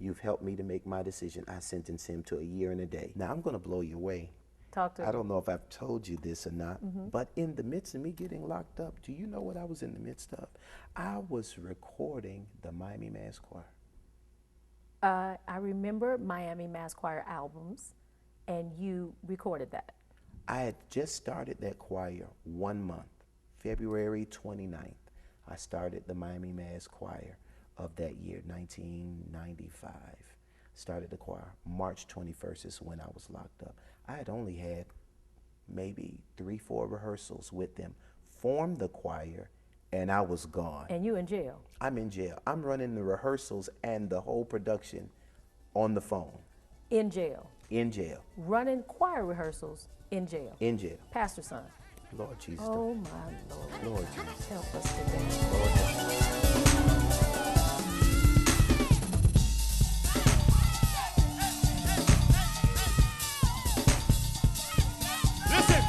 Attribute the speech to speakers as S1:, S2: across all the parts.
S1: You've helped me to make my decision. I sentence him to a year and a day. Now, I'm going to blow you away.
S2: Talk to me.
S1: I don't know if I've told you this or not, but in the midst of me getting locked up, do you know what I was in the midst of? I was recording the Miami Mass Choir.
S2: I remember Miami Mass Choir albums, and you recorded that.
S1: I had just started that choir 1 month, February 29th. I started the Miami Mass Choir of that year, 1995. Started the choir. March 21st is when I was locked up. I had only had maybe 3-4 rehearsals with them, formed the choir, and I was gone.
S2: And you in jail.
S1: I'm in jail. I'm running the rehearsals and the whole production on the phone.
S2: In jail.
S1: In jail.
S2: Running choir rehearsals in jail.
S1: In jail.
S2: Pastor's son.
S1: Lord Jesus.
S2: Oh my Lord.
S1: Lord Jesus.
S2: Help us today.
S1: Lord help us.
S3: Listen,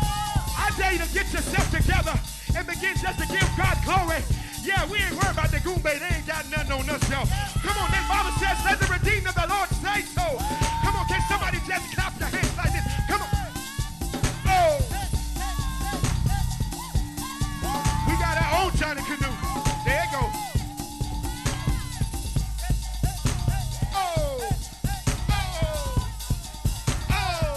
S3: I dare you to get yourself together and begin just to give God glory. Yeah, we ain't worried about the Goombay. They ain't got nothing on us, y'all. Come on, that Bible says, let the redeemed of the Lord say so. Come on, can somebody just clap your hands like this? Come on. Oh. We got our own Johnny Canoe. There it goes. Oh. Oh. Oh.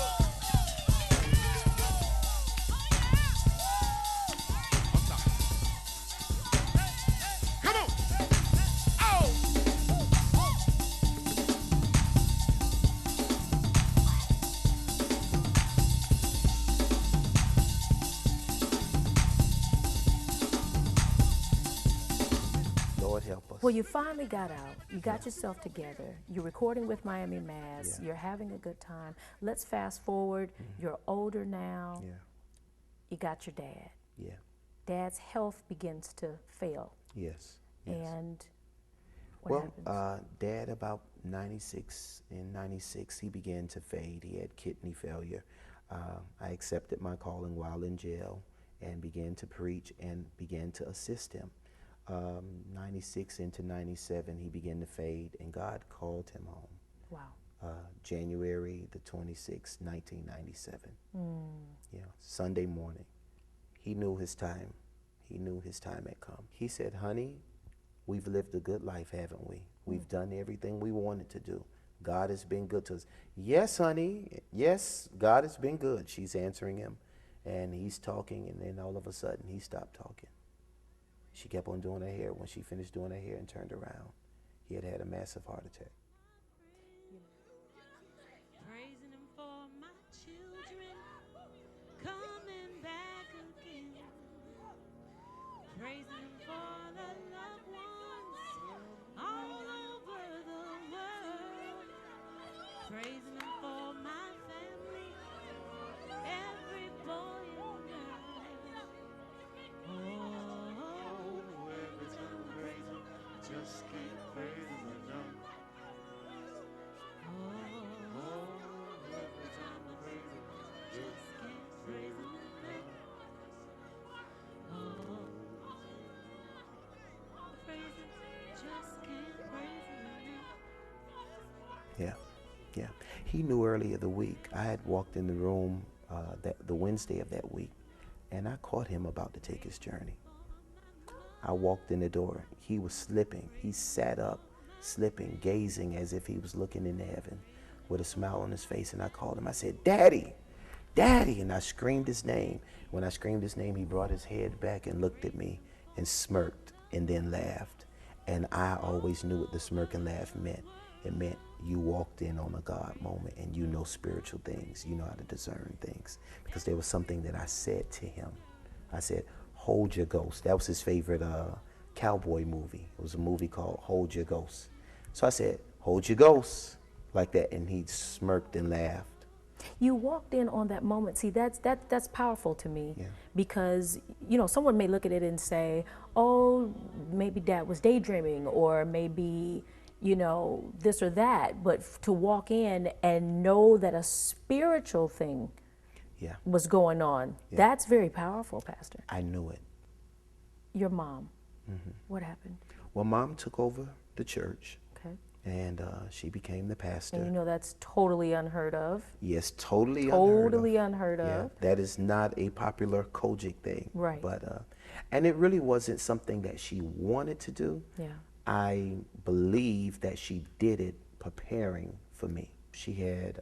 S3: I'm sorry. Come on. Oh.
S1: Lord help us.
S2: Well, you finally got out. You got yourself together. You're recording with Miami Mass.
S1: Yeah.
S2: You're having a good time. Let's fast forward. You're older now.
S1: Yeah.
S2: You got your dad.
S1: Yeah.
S2: Dad's health begins to fail.
S1: Yes. Yes.
S2: And what happens?
S1: Dad, about 96, he began to fade. He had kidney failure. I accepted my calling while in jail and began to preach and began to assist him. 96 into 97, he began to fade, and God called him home.
S2: Wow.
S1: January the 26th, 1997. Yeah, Sunday morning. He knew his time. He knew his time had come. He said, honey, we've lived a good life, haven't we? We've done everything we wanted to do. God has been good to us. Yes, honey. Yes, God has been good. She's answering him, and he's talking, and then all of a sudden, he stopped talking. She kept on doing her hair. When she finished doing her hair and turned around, he had had a massive heart attack.
S4: Praising him for my children coming back again. Praising him for the loved ones all over the world. Praising him for my family, every boy and girl. Oh, every time I praise him, I just can't praise him enough. Every time I praise him, just can't praise him enough. Praise him, just can't praise him enough.
S1: Yeah, yeah. He knew earlier the week. I had walked in the room the Wednesday of that week, and I caught him about to take his journey. I walked in the door. He was slipping. He sat up, slipping, gazing as if he was looking into heaven with a smile on his face, and I called him. I said, Daddy, Daddy, and I screamed his name. When I screamed his name, he brought his head back and looked at me and smirked and then laughed. And I always knew what the smirk and laugh meant. It meant you walked in on a God moment and you know spiritual things. You know how to discern things. Because there was something that I said to him. I said, hold your ghost. That was his favorite cowboy movie. It was a movie called Hold Your Ghost. So I said, hold your ghost, like that. And he smirked and laughed.
S2: You walked in on that moment. See, that's powerful to me.
S1: Yeah.
S2: Because, you know, someone may look at it and say, oh, maybe Dad was daydreaming, or maybe, you know, this or that. But to walk in and know that a spiritual thing
S1: Yeah.
S2: was going on,
S1: Yeah.
S2: that's very powerful, Pastor.
S1: I knew it.
S2: Your mom, what happened?
S1: Well, Mom took over the church,
S2: Okay.
S1: and she became the pastor.
S2: And you know that's totally unheard of.
S1: Yes, totally
S2: Totally unheard
S1: Yeah,
S2: of.
S1: that is not a popular Kojic thing.
S2: Right.
S1: But and it really wasn't something that she wanted to do.
S2: Yeah.
S1: I believe that she did it preparing for me. She had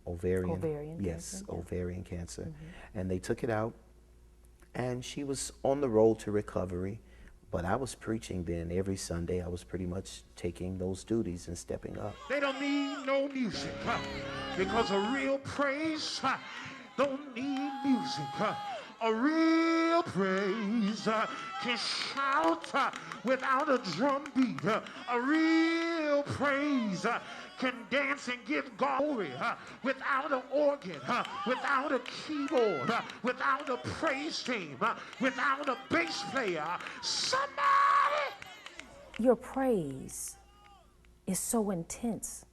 S1: ovarian
S2: cancer. Yeah.
S1: ovarian cancer, and they took it out, and she was on the road to recovery. But I was preaching then every Sunday. I was pretty much taking those duties and stepping up.
S3: They don't need no music because a real praise don't need music. A real praise can shout without a drum beat. A real praise can dance and give God glory without an organ, without a keyboard, without a praise team, without a bass player. Somebody!
S2: Your praise is so intense.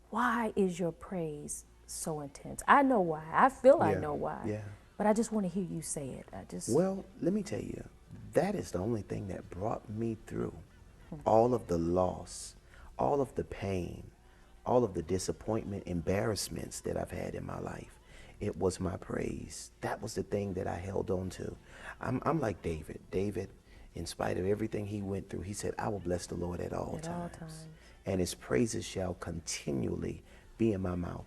S2: Why is your praise so intense? I know why. I feel I know why.
S1: Yeah.
S2: But I just want to hear you say it.
S1: Well, let me tell you, that is the only thing that brought me through all of the loss, all of the pain, all of the disappointment, embarrassments that I've had in my life. It was my praise. That was the thing that I held on to. I'm like David. David, in spite of everything he went through, he said, I will bless the Lord at all times. And his praises shall continually be in my mouth.